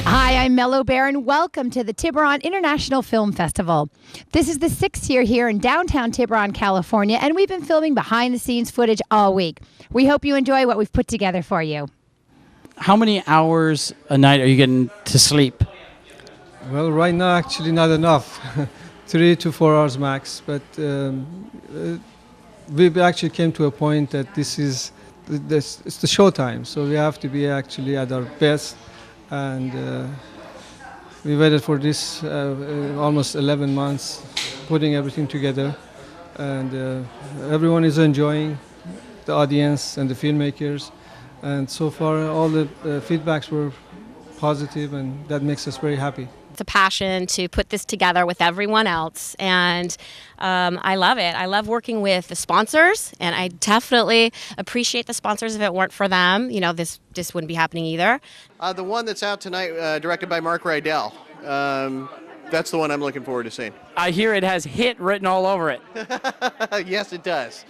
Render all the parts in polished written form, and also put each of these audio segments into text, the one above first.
Hi, I'm Mello Barron. Welcome to the Tiburon International Film Festival. This is the 6th year here in downtown Tiburon, California, and we've been filming behind-the-scenes footage all week. We hope you enjoy what we've put together for you. How many hours a night are you getting to sleep? Well, right now, actually not enough. 3 to 4 hours max. But we actually came to a point that it's the showtime, so we have to be actually at our best. And we waited for this almost 11 months, putting everything together. And everyone is enjoying, the audience and the filmmakers. And so far, all the feedbacks were positive, and that makes us very happy. It's a passion to put this together with everyone else, and I love it. I love working with the sponsors, and I definitely appreciate the sponsors. If it weren't for them, you know, this wouldn't be happening either. The one that's out tonight, directed by Mark Rydell, that's the one I'm looking forward to seeing. I hear it has "hit" written all over it. Yes, it does.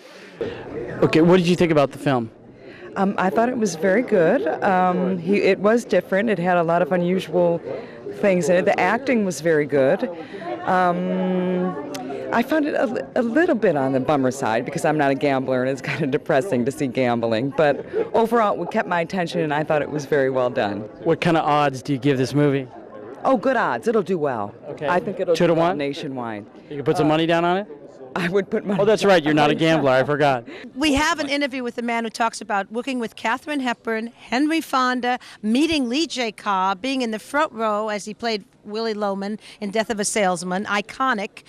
Okay, what did you think about the film? I thought it was very good. It was different. It had a lot of unusual things in it. The acting was very good. I found it a little bit on the bummer side because I'm not a gambler and it's kind of depressing to see gambling. But overall, it kept my attention and I thought it was very well done. What kind of odds do you give this movie? Oh, good odds. It'll do well. Okay. I think it'll 2 to do well 1? nationwide. You can put some money down on it? I would put money. Oh, that's right. You're not a gambler. I forgot. We have an interview with a man who talks about working with Katharine Hepburn, Henry Fonda, meeting Lee J. Cobb, being in the front row as he played Willie Loman in Death of a Salesman, iconic.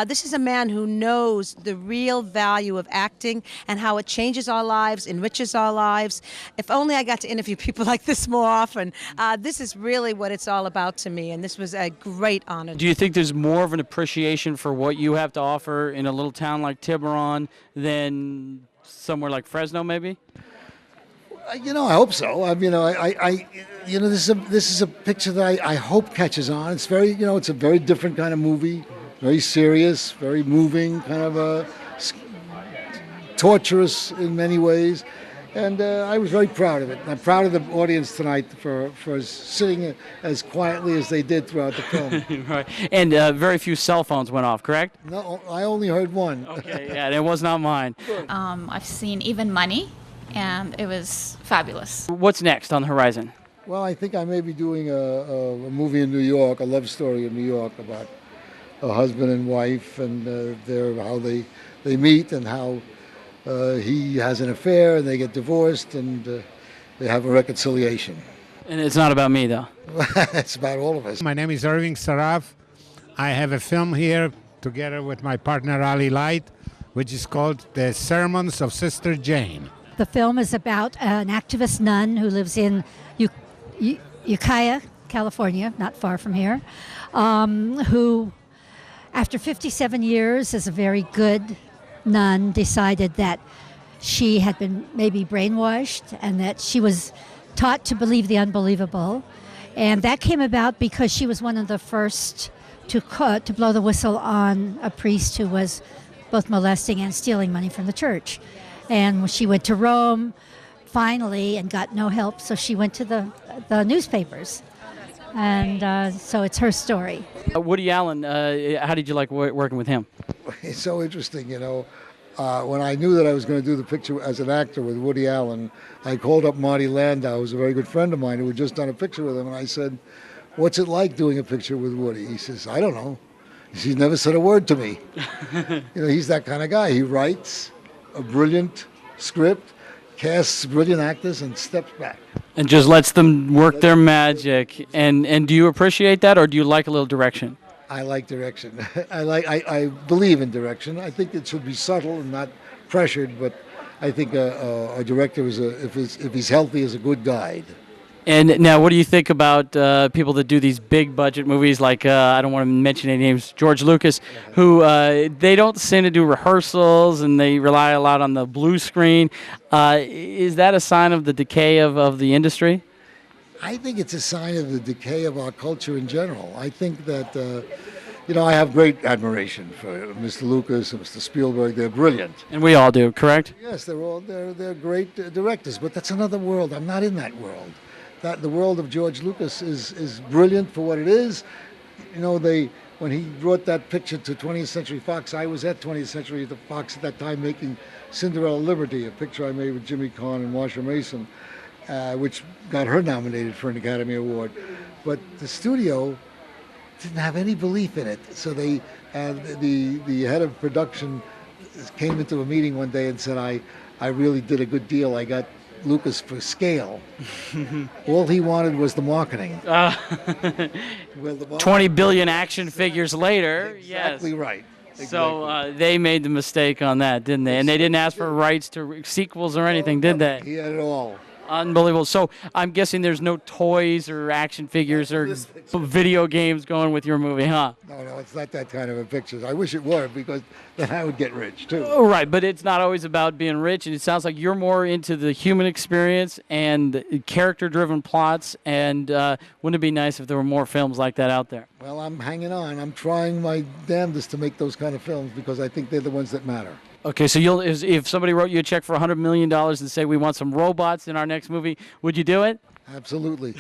This is a man who knows the real value of acting and how it changes our lives, enriches our lives. If only I got to interview people like this more often. This is really what it's all about to me, and this was a great honor. Do you think there's more of an appreciation for what you have to offer in a little town like Tiburon than somewhere like Fresno, maybe? You know, I hope so. This is a picture that I hope catches on. It's very, it's a very different kind of movie, very serious, very moving, kind of torturous in many ways. And I was very proud of it. I'm proud of the audience tonight for sitting as quietly as they did throughout the film. Right. And very few cell phones went off, correct? No, I only heard one. Okay, yeah, and it was not mine. I've seen Even Money, and it was fabulous. What's next on the horizon? Well, I think I may be doing a movie in New York, a love story in New York about a husband and wife and how they meet and how he has an affair and they get divorced and they have a reconciliation. And it's not about me, though. It's about all of us. My name is Irving Saraf. I have a film here together with my partner Ali Light, which is called The Sermons of Sister Jane. The film is about an activist nun who lives in Ukiah, California, not far from here, who, after 57 years as a very good nun, decided that she had been maybe brainwashed and that she was taught to believe the unbelievable. And that came about because she was one of the first to blow the whistle on a priest who was both molesting and stealing money from the church. And she went to Rome finally and got no help, so she went to the newspapers. And so it's her story. Woody Allen, how did you like working with him? It's so interesting, when I knew that I was going to do the picture as an actor with Woody Allen, I called up Marty Landau, who's a very good friend of mine, who had just done a picture with him, and I said, "What's it like doing a picture with Woody?" He says, "I don't know." He's never said a word to me. He's that kind of guy. He writes a brilliant script. casts brilliant actors and steps back. And just lets them work their magic. And do you appreciate that, or do you like a little direction? I like direction. I believe in direction. I think it should be subtle and not pressured, but I think a director if he's healthy, is a good guide. And now, what do you think about people that do these big budget movies like, I don't want to mention any names, George Lucas, who they don't seem to do rehearsals and they rely a lot on the blue screen. Is that a sign of the decay of the industry? I think it's a sign of the decay of our culture in general. I think that, I have great admiration for Mr. Lucas and Mr. Spielberg. They're brilliant. And we all do, correct? Yes, they're great directors, but that's another world. I'm not in that world. The world of George Lucas is brilliant for what it is. When he brought that picture to 20th Century Fox, I was at 20th Century Fox at that time making Cinderella Liberty, a picture I made with Jimmy Caan and Marsha Mason, which got her nominated for an Academy Award. But the studio didn't have any belief in it. So the head of production came into a meeting one day and said, I really did a good deal. I got Lucas for scale. All he wanted was the marketing. 20 billion action figures later. Exactly yes. Right. So they made the mistake on that, didn't they? And they didn't ask for rights to sequels or anything, did they? He had it all. Unbelievable. So I'm guessing there's no toys or action figures or video games going with your movie, huh? No, it's not that kind of a picture. I wish it were, because then I would get rich too. Oh, right, but it's not always about being rich, and it sounds like you're more into the human experience and character-driven plots, and wouldn't it be nice if there were more films like that out there? Well, I'm hanging on. I'm trying my damnedest to make those kind of films because I think they're the ones that matter. Okay, so if somebody wrote you a check for $100 million and say we want some robots in our next movie, would you do it? Absolutely.